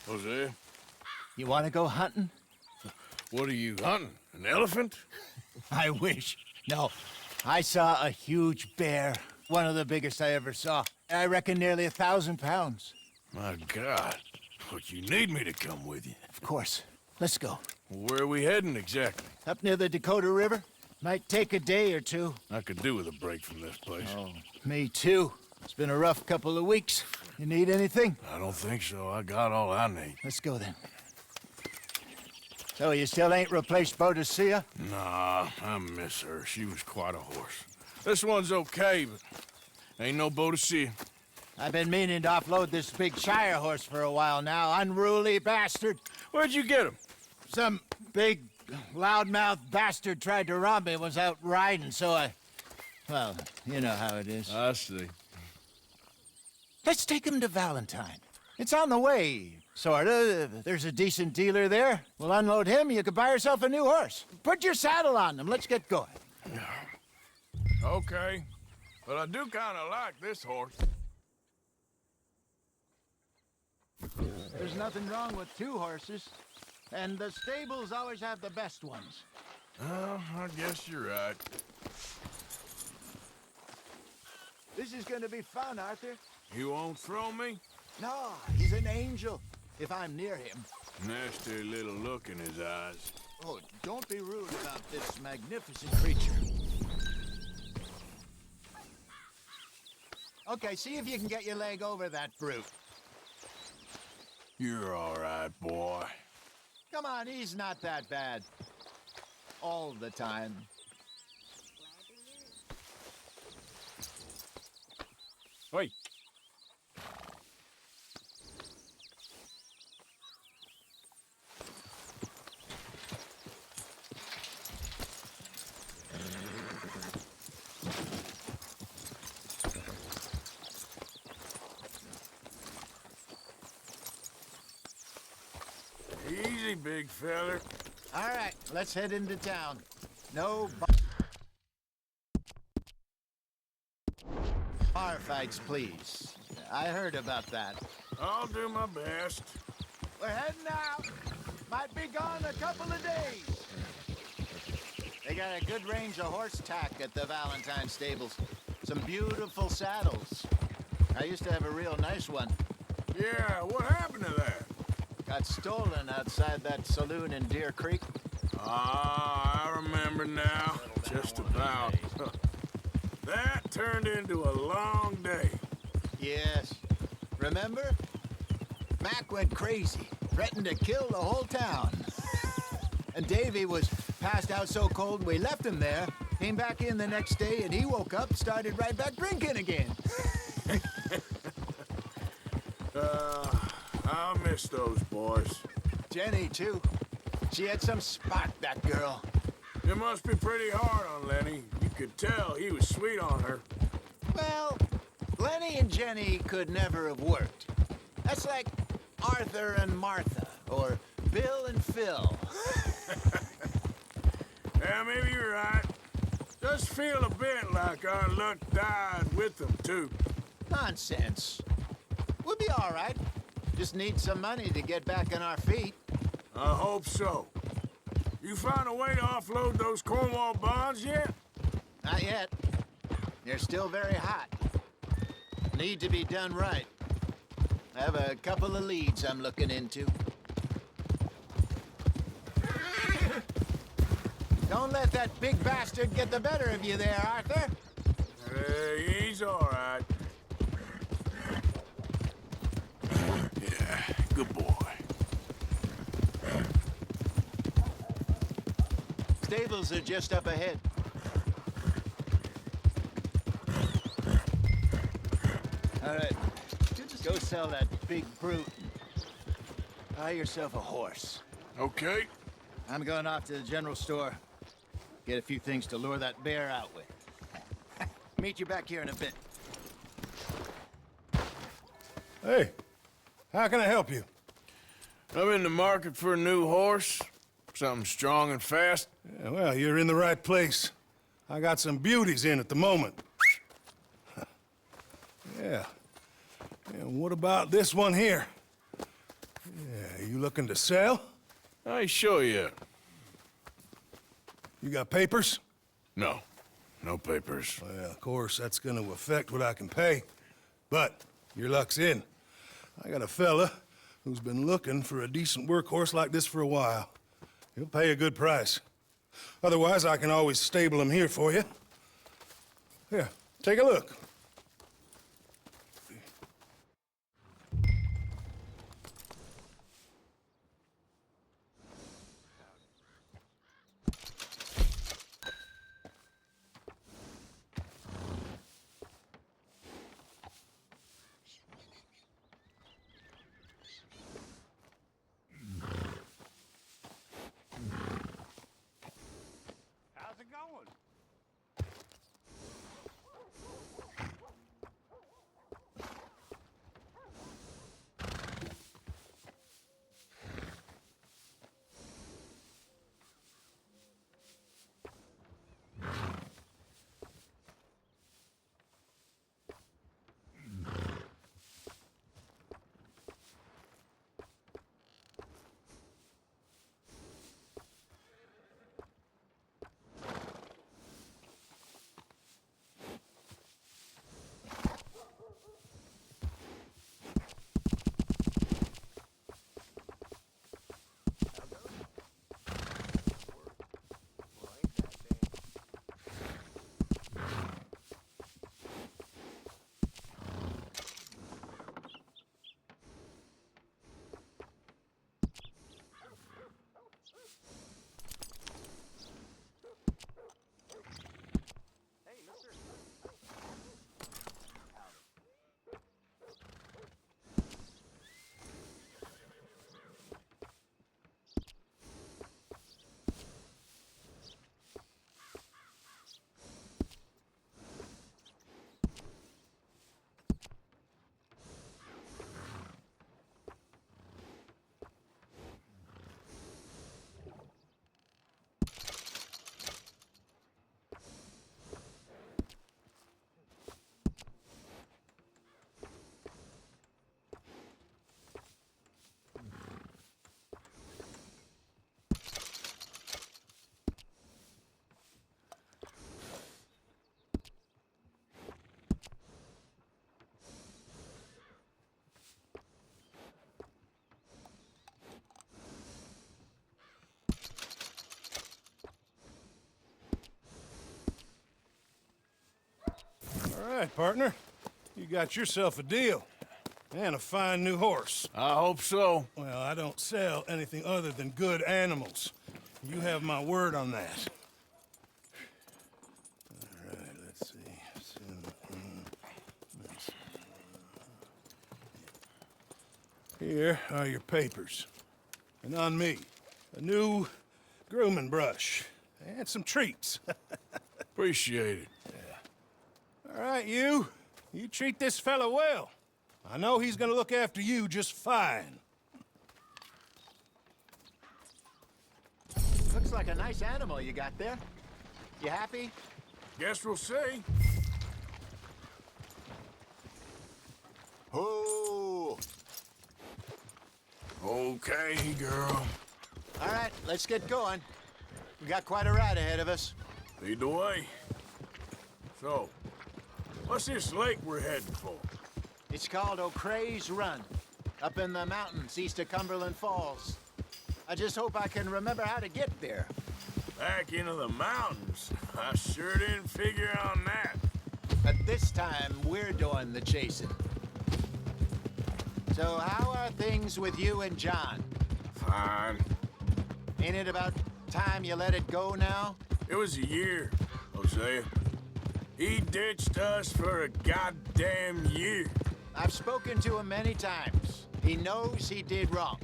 Jose, You want to go hunting? what are you hunting? An elephant? I wish. No, I saw a huge bear. One of the biggest I ever saw. I reckon nearly 1,000 pounds. My God. But you need me to come with you. Of course. Let's go. Where are we heading exactly? Up near the Dakota River. Might take a day or two. I could do with a break from this place. Oh, me too. It's been a rough couple of weeks. You need anything? I don't think so. I got all I need. Let's go then. So you still ain't replaced Boadicea? Nah, I miss her. She was quite a horse. This one's okay, but ain't no Boadicea. I've been meaning to offload this big Shire horse for a while now. Unruly bastard. Where'd you get him? Some big, loudmouth bastard tried to rob me, was out riding, so I... Well, you know how it is. I see. Let's take him to Valentine. It's on the way, sorta. There's a decent dealer there. We'll unload him, you could buy yourself a new horse. Put your saddle on him, let's get going. Okay. But I do kind of like this horse. There's nothing wrong with two horses. And the stables always have the best ones. Oh, I guess you're right. This is gonna be fun, Arthur. You won't throw me? No, he's an angel, if I'm near him. Nasty little look in his eyes. Oh, don't be rude about this magnificent creature. Okay, see if you can get your leg over that brute. You're all right, boy. Come on, he's not that bad. All the time. Wait. Easy, big feller. All right, let's head into town. No bar fights, please. I heard about that. I'll do my best. We're heading out. Might be gone a couple of days. They got a good range of horse tack at the Valentine stables. Some beautiful saddles. I used to have a real nice one. Yeah, what happened to that? Got stolen outside that saloon in Deer Creek. Ah, I remember now. Just about. That turned into a long day. Yes. Remember? Mac went crazy, threatened to kill the whole town. And Davy was passed out so cold we left him there, came back in the next day, and he woke up, started right back drinking again. I'll miss those boys. Jenny, too. She had some spark, that girl. It must be pretty hard on Lenny. You could tell he was sweet on her. Well, Lenny and Jenny could never have worked. That's like Arthur and Martha, or Bill and Phil. Yeah, maybe you're right. Does feel a bit like our luck died with them, too. Nonsense. We'll be all right. Just need some money to get back on our feet. I hope so. You find a way to offload those Cornwall bonds yet? Not yet. They're still very hot. Need to be done right. I have a couple of leads I'm looking into. Don't let that big bastard get the better of you there, Arthur. Hey, he's all right. Yeah, good boy. Stables are just up ahead. All right, go sell that big brute. Buy yourself a horse. Okay. I'm going off to the general store. Get a few things to lure that bear out with. Meet you back here in a bit. Hey, how can I help you? I'm in the market for a new horse. Something strong and fast. Yeah, well, you're in the right place. I got some beauties in at the moment. Yeah. And what about this one here? Yeah, you looking to sell? I show you. You got papers? No. No papers. Well, of course, that's gonna affect what I can pay. But your luck's in. I got a fella who's been looking for a decent workhorse like this for a while. He'll pay a good price. Otherwise, I can always stable him here for you. Here, take a look. How's it going? All right, partner. You got yourself a deal. And a fine new horse. I hope so. Well, I don't sell anything other than good animals. You have my word on that. All right, let's see. Here are your papers. And on me, a new grooming brush. And some treats. Appreciate it. All right, you. You treat this fella well. I know he's gonna look after you just fine. Looks like a nice animal you got there. You happy? Guess we'll see. Oh! Okay, girl. All right, let's get going. We got quite a ride ahead of us. Lead the way. So, what's this lake we're heading for? It's called O'Creagh's Run, up in the mountains east of Cumberland Falls. I just hope I can remember how to get there. Back into the mountains? I sure didn't figure on that. But this time, we're doing the chasing. So how are things with you and John? Fine. Ain't it about time you let it go now? It was a year, Hosea. He ditched us for a goddamn year. I've spoken to him many times. He knows he did wrong.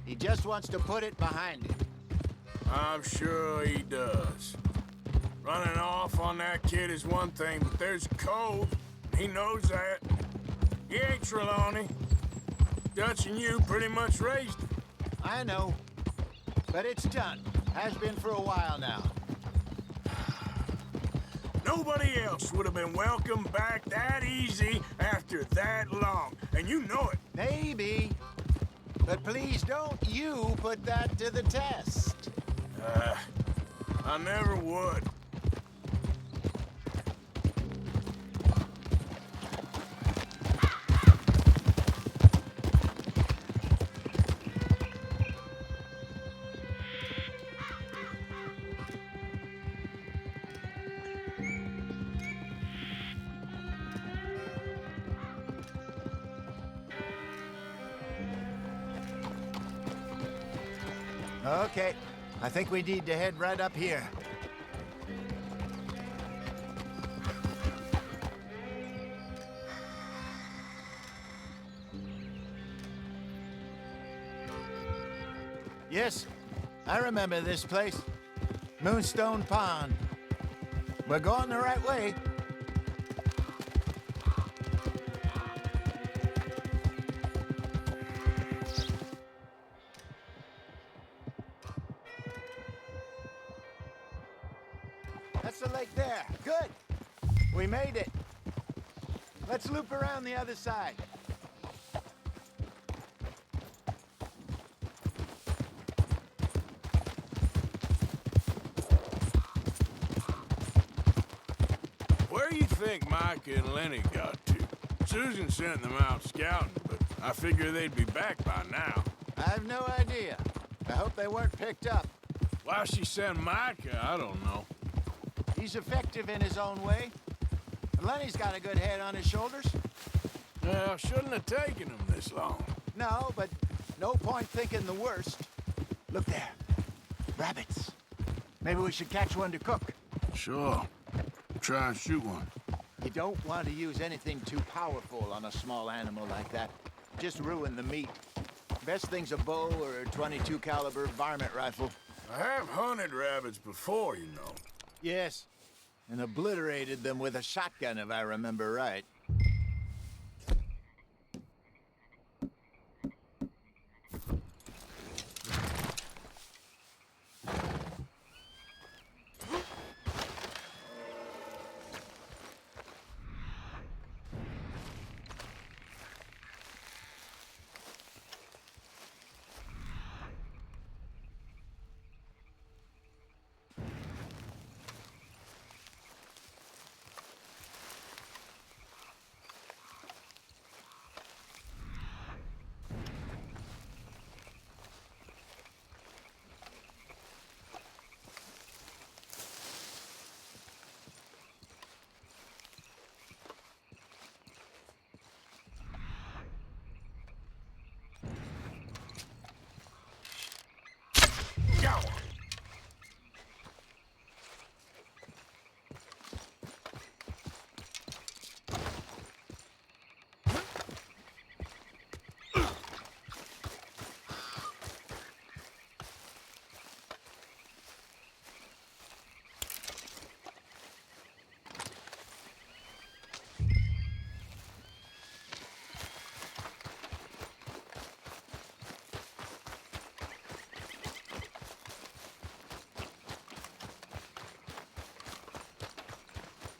He just wants to put it behind him. I'm sure he does. Running off on that kid is one thing, but there's code. He knows that. He ain't Trelawney. Dutch and you pretty much raised him. I know. But it's done. Has been for a while now. Nobody else would have been welcomed back that easy after that long. And you know it. Maybe. But please don't you put that to the test. I never would. Okay, I think we need to head right up here. Yes, I remember this place. Moonstone Pond. We're going the right way. That's the lake there. Good. We made it. Let's loop around the other side. Where you think Micah and Lenny got to? Susan sent them out scouting, but I figure they'd be back by now. I have no idea. I hope they weren't picked up. Why she sent Micah, I don't know. He's effective in his own way. Lenny's got a good head on his shoulders. Well, shouldn't have taken him this long. No, but no point thinking the worst. Look there. Rabbits. Maybe we should catch one to cook. Sure. Try and shoot one. You don't want to use anything too powerful on a small animal like that. Just ruin the meat. Best thing's a bow or a .22 caliber varmint rifle. I have hunted rabbits before, you know. Yes, and obliterated them with a shotgun, if I remember right.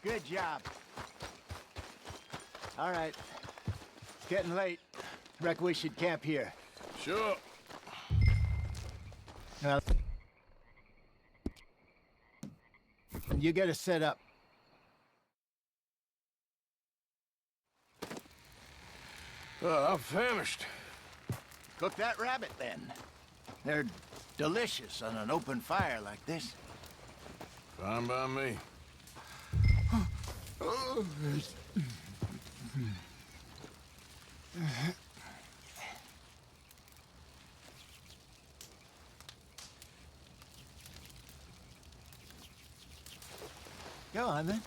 Good job. All right. It's getting late. Reckon we should camp here. Sure. You get us set up. I'm famished. Cook that rabbit, then. They're delicious on an open fire like this. Fine by me. Go on, then.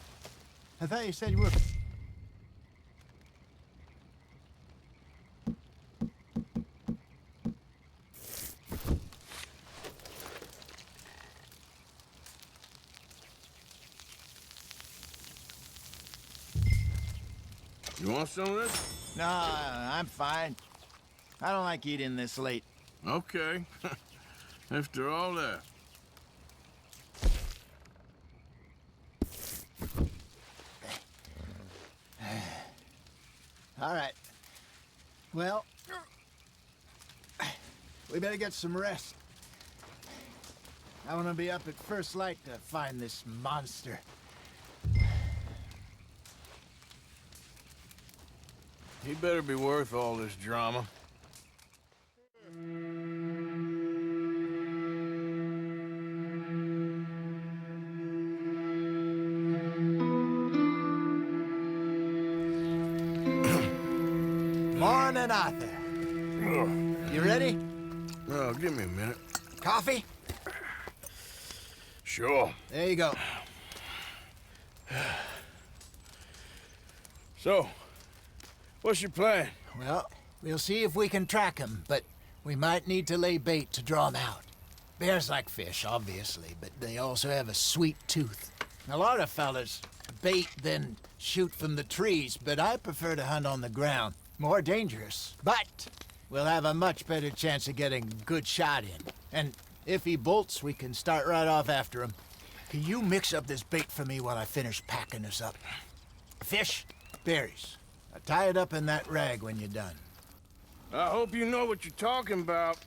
I thought you said you were... You want some of this? No, I'm fine. I don't like eating this late. Okay. After all that. All right. Well, we better get some rest. I want to be up at first light to find this monster. He better be worth all this drama. Morning, Arthur. You ready? Oh, give me a minute. Coffee? Sure. There you go. So, what's your plan? Well, we'll see if we can track him, but we might need to lay bait to draw him out. Bears like fish, obviously, but they also have a sweet tooth. A lot of fellas bait, then shoot from the trees, but I prefer to hunt on the ground. More dangerous, but we'll have a much better chance of getting a good shot in. And if he bolts, we can start right off after him. Can you mix up this bait for me while I finish packing this up? Fish, berries. Now tie it up in that rag when you're done. I hope you know what you're talking about.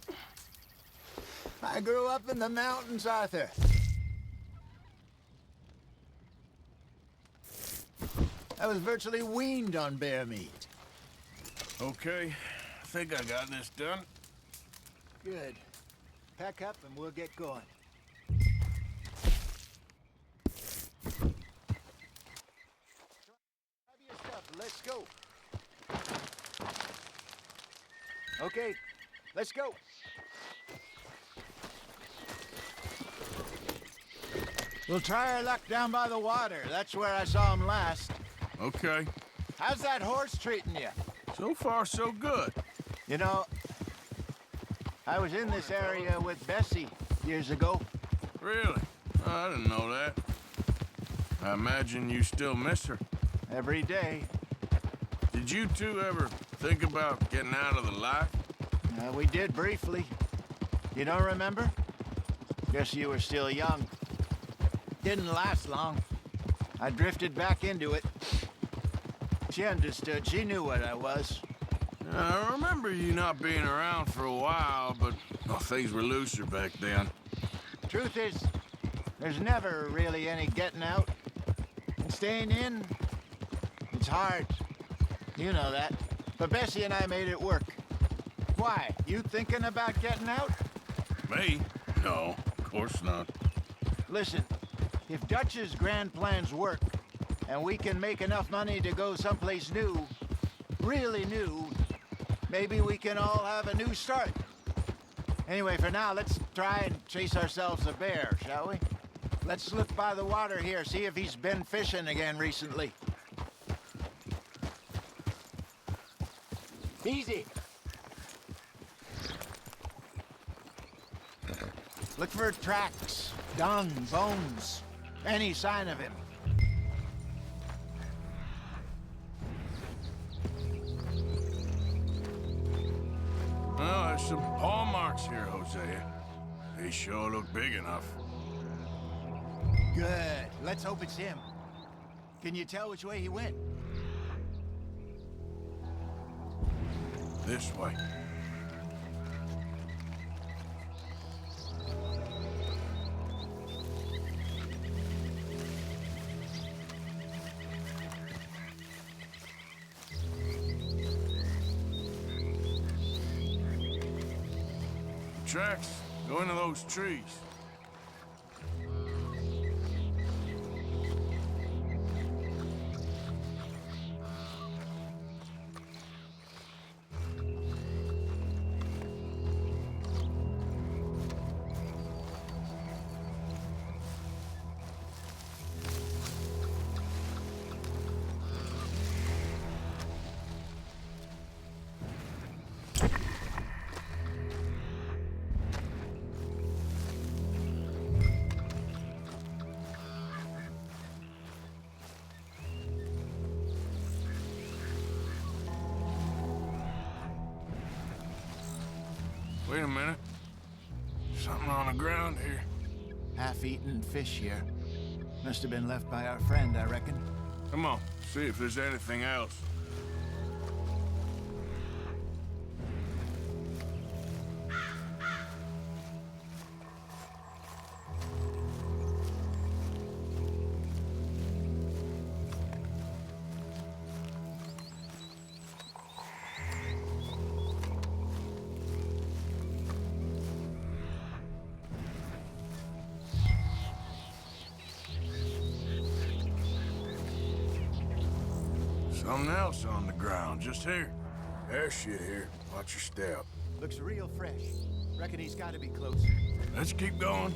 I grew up in the mountains, Arthur. I was virtually weaned on bear meat. Okay, I think I got this done. Good. Pack up and we'll get going. Grab your stuff, let's go. Okay, let's go. We'll try our luck down by the water. That's where I saw him last. Okay. How's that horse treating you? So far, so good. You know, I was in this area with Bessie years ago. Really? Oh, I didn't know that. I imagine you still miss her. Every day. Did you two ever think about getting out of the life? We did briefly. You don't remember? Guess you were still young. Didn't last long. I drifted back into it. She understood. She knew what I was. I remember you not being around for a while, but well, things were looser back then. Truth is, there's never really any getting out. And staying in, it's hard. You know that. But Bessie and I made it work. Why? You thinking about getting out? Me? No, of course not. Listen, if Dutch's grand plans work, and we can make enough money to go someplace new, really new, maybe we can all have a new start. Anyway, for now, let's try and chase ourselves a bear, shall we? Let's look by the water here, see if he's been fishing again recently. Easy. Look for tracks, dung, bones, any sign of him. Well, there's some paw marks here, Hosea. They sure look big enough. Good. Let's hope it's him. Can you tell which way he went? This way. Tracks go into those trees. Wait a minute. Something on the ground here. Half-eaten fish here. Must have been left by our friend, I reckon. Come on, see if there's anything else. Something else on the ground, just here. There's shit here. Watch your step. Looks real fresh. Reckon he's got to be close. Let's keep going.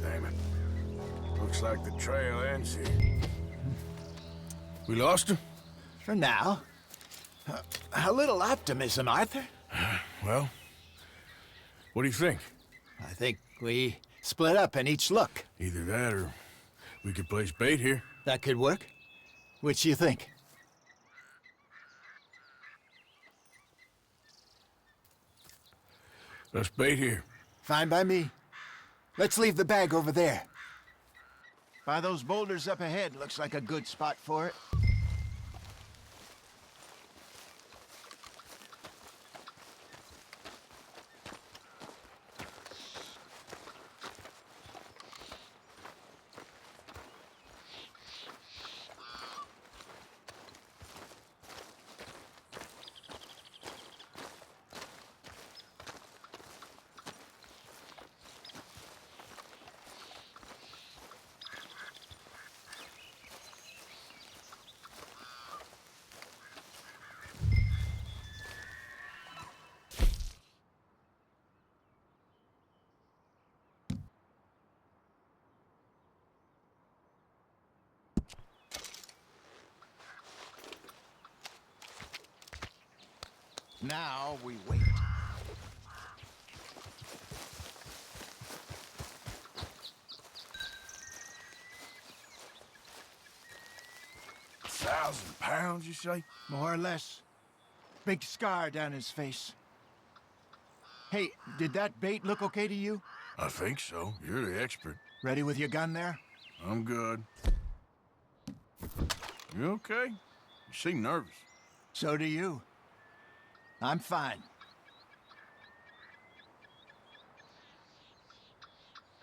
Damn it. Looks like the trail ends here. We lost him? For now. A little optimism, Arthur. Well, what do you think? I think we split up and each look. Either that or we could place bait here. That could work. Which you think? Let's bait here. Fine by me. Let's leave the bag over there. By those boulders up ahead, looks like a good spot for it. Now we wait. £1,000, you say? More or less. Big scar down his face. Hey, did that bait look okay to you? I think so. You're the expert. Ready with your gun there? I'm good. You okay? You seem nervous. So do you. I'm fine.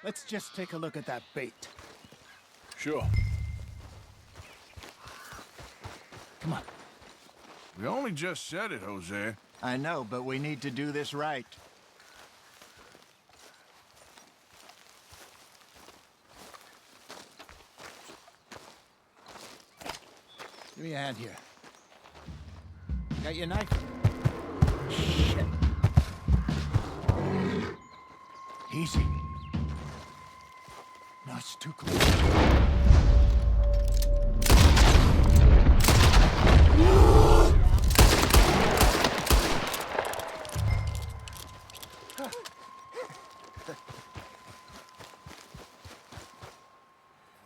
Let's just take a look at that bait. Sure. Come on. We only just said it, Jose. I know, but we need to do this right. Give me a hand here. Got your knife? Shit. Easy. No, it's too close.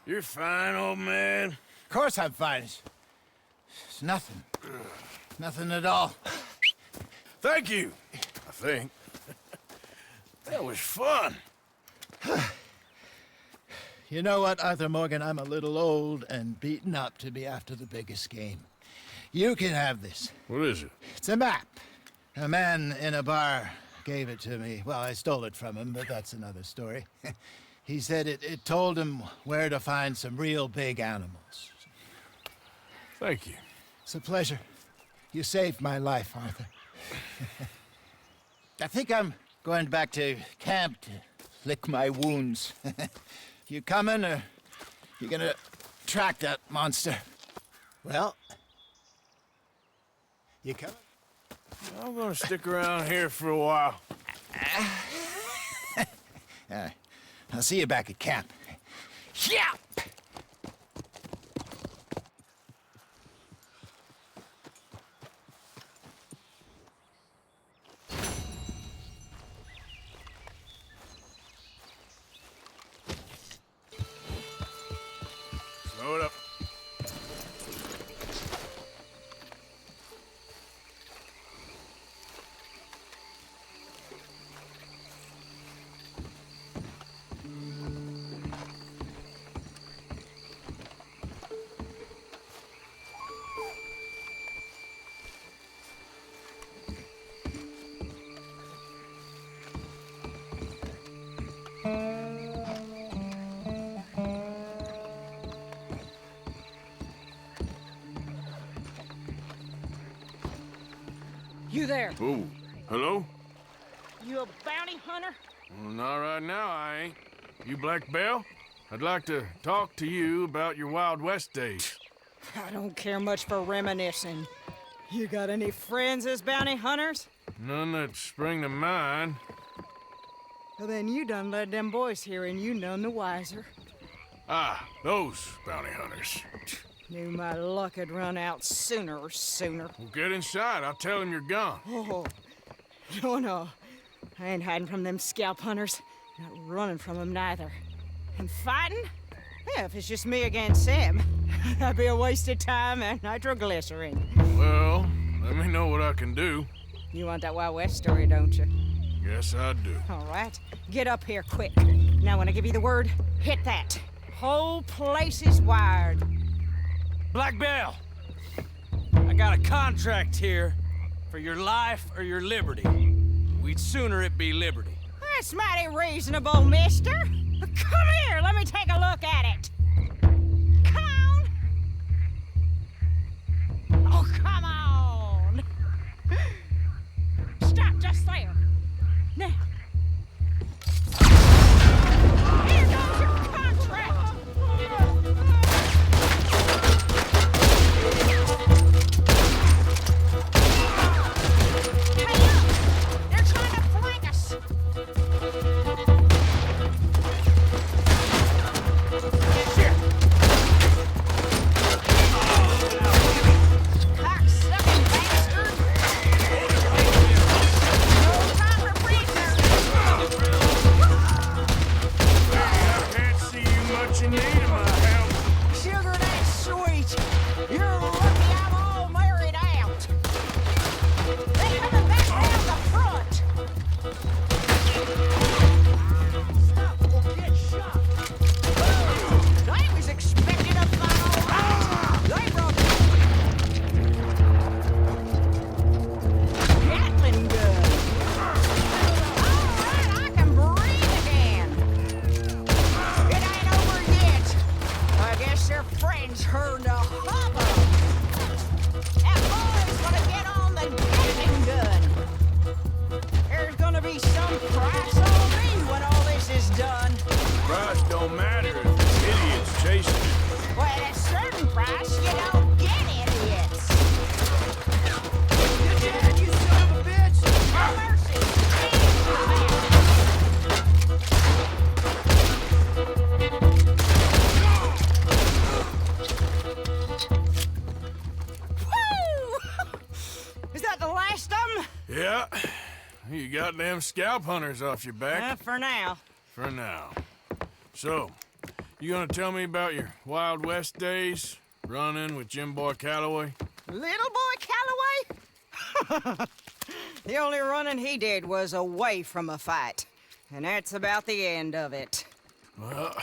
You're fine, old man. Of course I'm fine. It's nothing. Nothing at all. Thank you, I think. That was fun. You know what, Arthur Morgan? I'm a little old and beaten up to be after the biggest game. You can have this. What is it? It's a map. A man in a bar gave it to me. Well, I stole it from him, but that's another story. He said it told him where to find some real big animals. Thank you. It's a pleasure. You saved my life, Arthur. I think I'm going back to camp to lick my wounds. You coming, or you gonna track that monster? Well, you coming? I'm gonna stick around here for a while. All right. I'll see you back at camp. Yeah! Slow it up. You there? Oh, hello? You a bounty hunter? Well, not right now, I ain't. You Black Belle? I'd like to talk to you about your Wild West days. I don't care much for reminiscing. You got any friends as bounty hunters? None that spring to mind. Well, then you done led them boys here and you none the wiser. Ah, those bounty hunters. Knew my luck had run out sooner or sooner. Well, get inside. I'll tell them you're gone. Oh, no. I ain't hiding from them scalp hunters. Not running from them neither. And fighting? Yeah, if it's just me against them, that'd be a waste of time and nitroglycerin. Well, let me know what I can do. You want that Wild West story, don't you? Yes, I do. All right. Get up here quick. Now, when I give you the word, hit that. Whole place is wired. Black Belle, I got a contract here for your life or your liberty. We'd sooner it be liberty. That's mighty reasonable, mister. Come here, let me take a look at it. Come on. Oh, come on. Stop just there. Now. Here goes your contract. Hey, look! They're trying to flank us! Shit! Cocksucking bastard! No time for preachers! I can't see you much in need of my help. Sugar, that's sweet! You're lucky I'm all married out! They're coming back down the front! Stop or get shot! I was expecting a fight, all right! They broke Gatling gun! All right, I can breathe again! It ain't over yet! I guess their friends heard the hopper! That boy's gonna get on the Gatling gun! There's gonna be some price on me when all this is done! Price don't matter if the idiot's chasing you. Well, at a certain price, you don't get idiots! You dead, you son of a bitch! No mercy! Woo! Is that the last of them? Yeah. You got them scalp hunters off your back. For now. For now. So, you gonna tell me about your Wild West days? Running with Jim Boy Calloway? Little boy Calloway? The only running he did was away from a fight. And that's about the end of it. Well,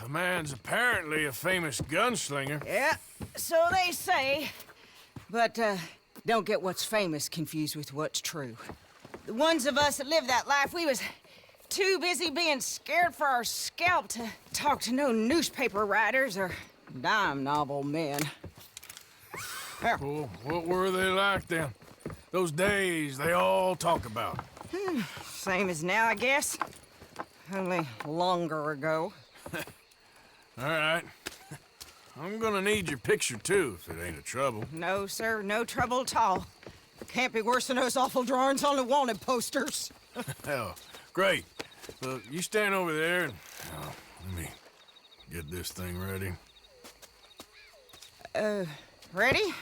the man's apparently a famous gunslinger. Yeah, so they say. But, don't get what's famous confused with what's true. The ones of us that lived that life, we was too busy being scared for our scalp to talk to no newspaper writers or dime novel men. Well, what were they like then? Those days they all talk about. Same as now, I guess. Only longer ago. All right. I'm gonna need your picture, too, if it ain't a trouble. No, sir, no trouble at all. Can't be worse than those awful drawings on the wanted posters. Hell, great. Look, you stand over there and... let me get this thing ready. Ready?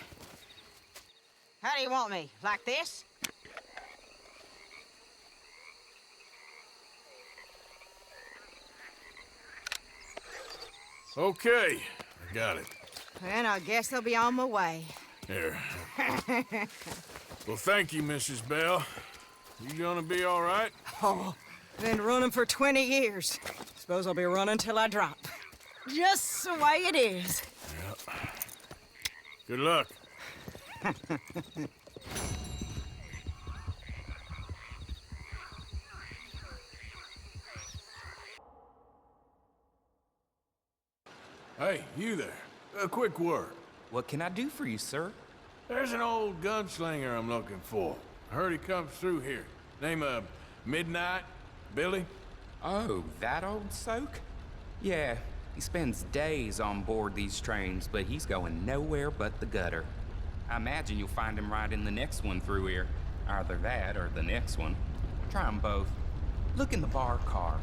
How do you want me? Like this? Okay, I got it. And I guess I'll be on my way. Here. Well, thank you, Mrs. Belle. You gonna be all right? Oh, been running for 20 years. Suppose I'll be running till I drop. Just the way it is. Yep. Good luck. Hey, you there. A quick word. What can I do for you, sir? There's an old gunslinger I'm looking for. I heard he comes through here. Name of Midnight? Billy? Oh, that old soak? Yeah, he spends days on board these trains, but he's going nowhere but the gutter. I imagine you'll find him right in the next one through here. Either that or the next one. Try 'em both. Look in the bar car.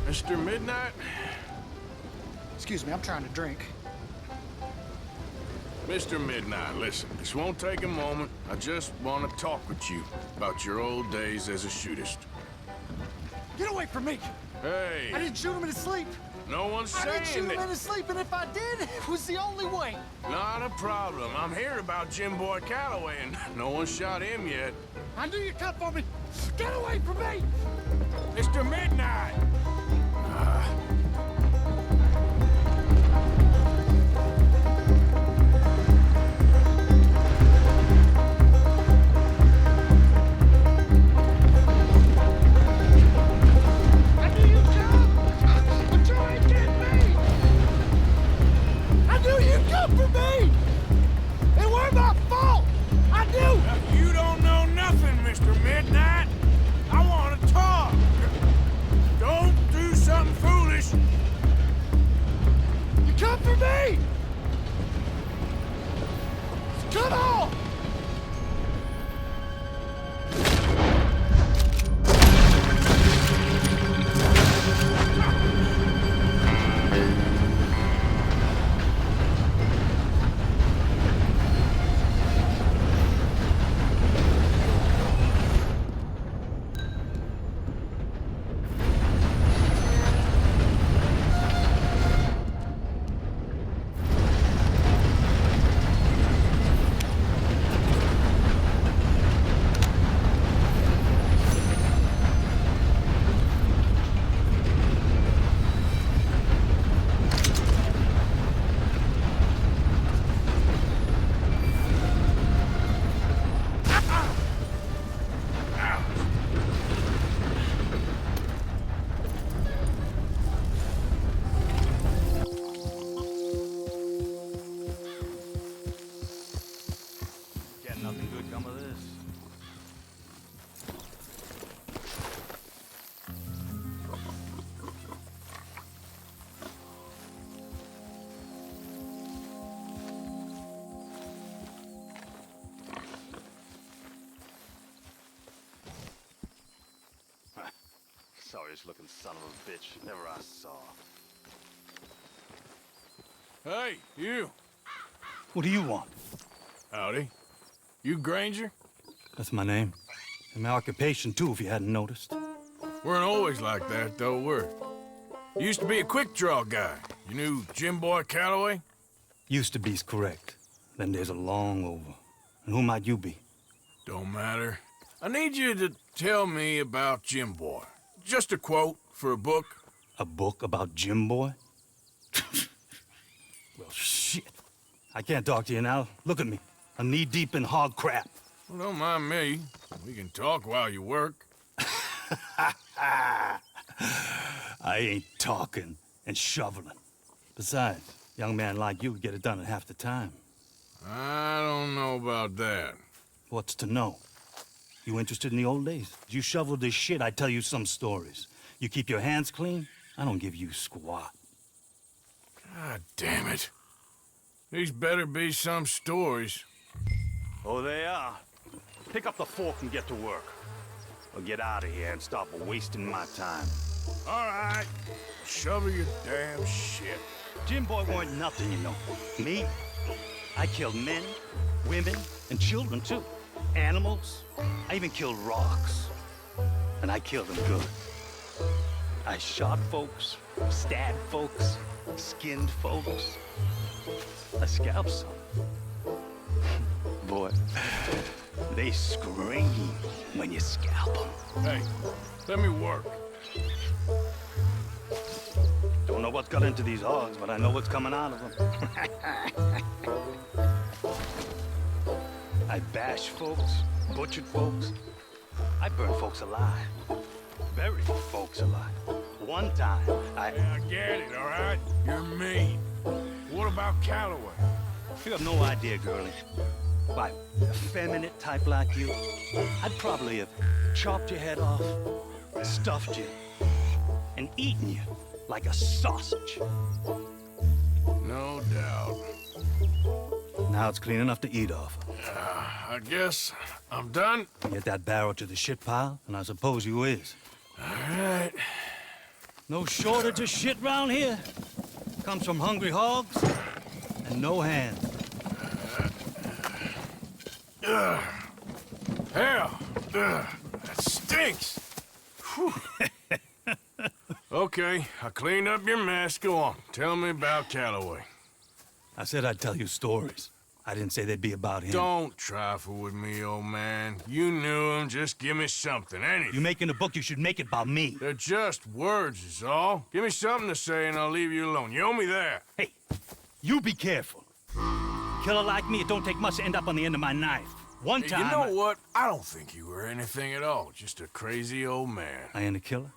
Mr. Midnight? Excuse me, I'm trying to drink. Mr. Midnight, listen, this won't take a moment. I just want to talk with you about your old days as a shootist. Get away from me! Hey, I didn't shoot him in his sleep! no one's I didn't shoot saying him in that. his sleep, and if I did, it was the only way! Not a problem. I'm hearing about Jim Boy Calloway, and no one shot him yet. I knew you'd come for me! Get away from me! Mr. Midnight! I knew you'd come! But you ain't getting me! I knew you'd come for me! It weren't my fault! I knew! You don't know nothing, Mr. Midnight. I want to talk. Don't do something foolish. You come for me! Come on! Can't nothing good come of this. Sorriest looking son of a bitch ever I saw. Hey, you. What do you want? Howdy. You Granger? That's my name. And my occupation, too, if you hadn't noticed. Weren't always like that, though, were you? Used to be a quick draw guy. You knew Jim Boy Calloway? Used to be's correct. Them days are long over. And who might you be? Don't matter. I need you to tell me about Jim Boy. Just a quote for a book. A book about Jim Boy? Well, shit. I can't talk to you now. Look at me. I'm knee-deep in hog crap. Well, don't mind me. We can talk while you work. I ain't talking and shoveling. Besides, a young man like you would get it done in half the time. I don't know about that. What's to know? You interested in the old days? You shoveled this shit, I tell you some stories. You keep your hands clean, I don't give you squat. God damn it. These better be some stories. Oh, they are. Pick up the fork and get to work. Or get out of here and stop wasting my time. All right. Shovel your damn shit. Jim Boy weren't nothing, you know. Me? I killed men, women, and children, too. Animals. I even killed rocks. And I killed them good. I shot folks, stabbed folks, skinned folks. I scalped some. Boy, They scream when you scalp them. Hey, let me work. Don't know what's got into these hogs, but I know what's coming out of them. I bash folks, butchered folks. I burn folks alive. Buried folks alive. One time, Yeah, I get it, all right? You're mean. What about Calloway? You have no idea, girlie. By a effeminate type like you, I'd probably have chopped your head off, stuffed you, and eaten you like a sausage. No doubt. Now it's clean enough to eat off. I guess I'm done. Get that barrel to the shit pile, and I suppose you is. All right. No shortage of shit round here. Comes from hungry hogs and no hands. Hell, that stinks. Whew. Okay, I cleaned up your mess. Go on. Tell me about Calloway. I said I'd tell you stories. I didn't say they'd be about him. Don't trifle with me, old man. You knew him. Just give me something, anything. You making a book, you should make it about me. They're just words, is all. Give me something to say and I'll leave you alone. You owe me that. Hey, you be careful. Killer like me, it don't take much to end up on the end of my knife. One Hey, time... you know what? I don't think you were anything at all. Just a crazy old man. I ain't a killer?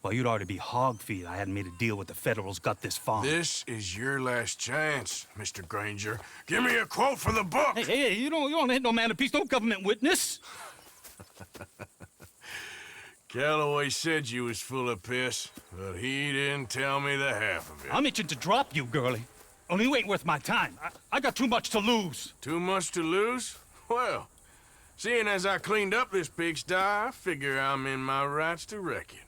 Well, you'd already be hog feed. I hadn't made a deal with the Federals, got this far. This is your last chance, Mr. Granger. Give me a quote for the book. Hey, you don't hit no man of peace, no government witness. Calloway said you was full of piss, but he didn't tell me the half of it. I'm itching to drop you, girlie. Only you ain't worth my time. I got too much to lose. Too much to lose? Well, seeing as I cleaned up this pigsty, I figure I'm in my rights to wreck it.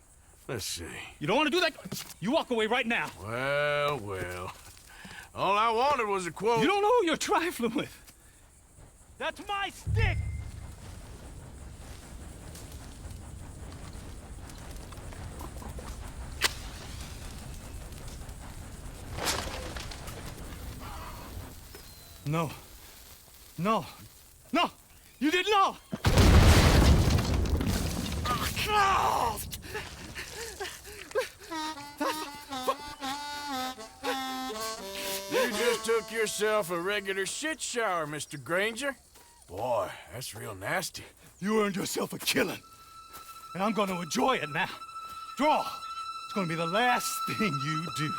Let's see. You don't want to do that? You walk away right now. Well, well. All I wanted was a quote. You don't know who you're trifling with. That's my stick! No. No. No! You didn't know! No! You just took yourself a regular shit shower, Mr. Granger. Boy, that's real nasty. You earned yourself a killing. And I'm gonna enjoy it now. Draw! It's gonna be the last thing you do.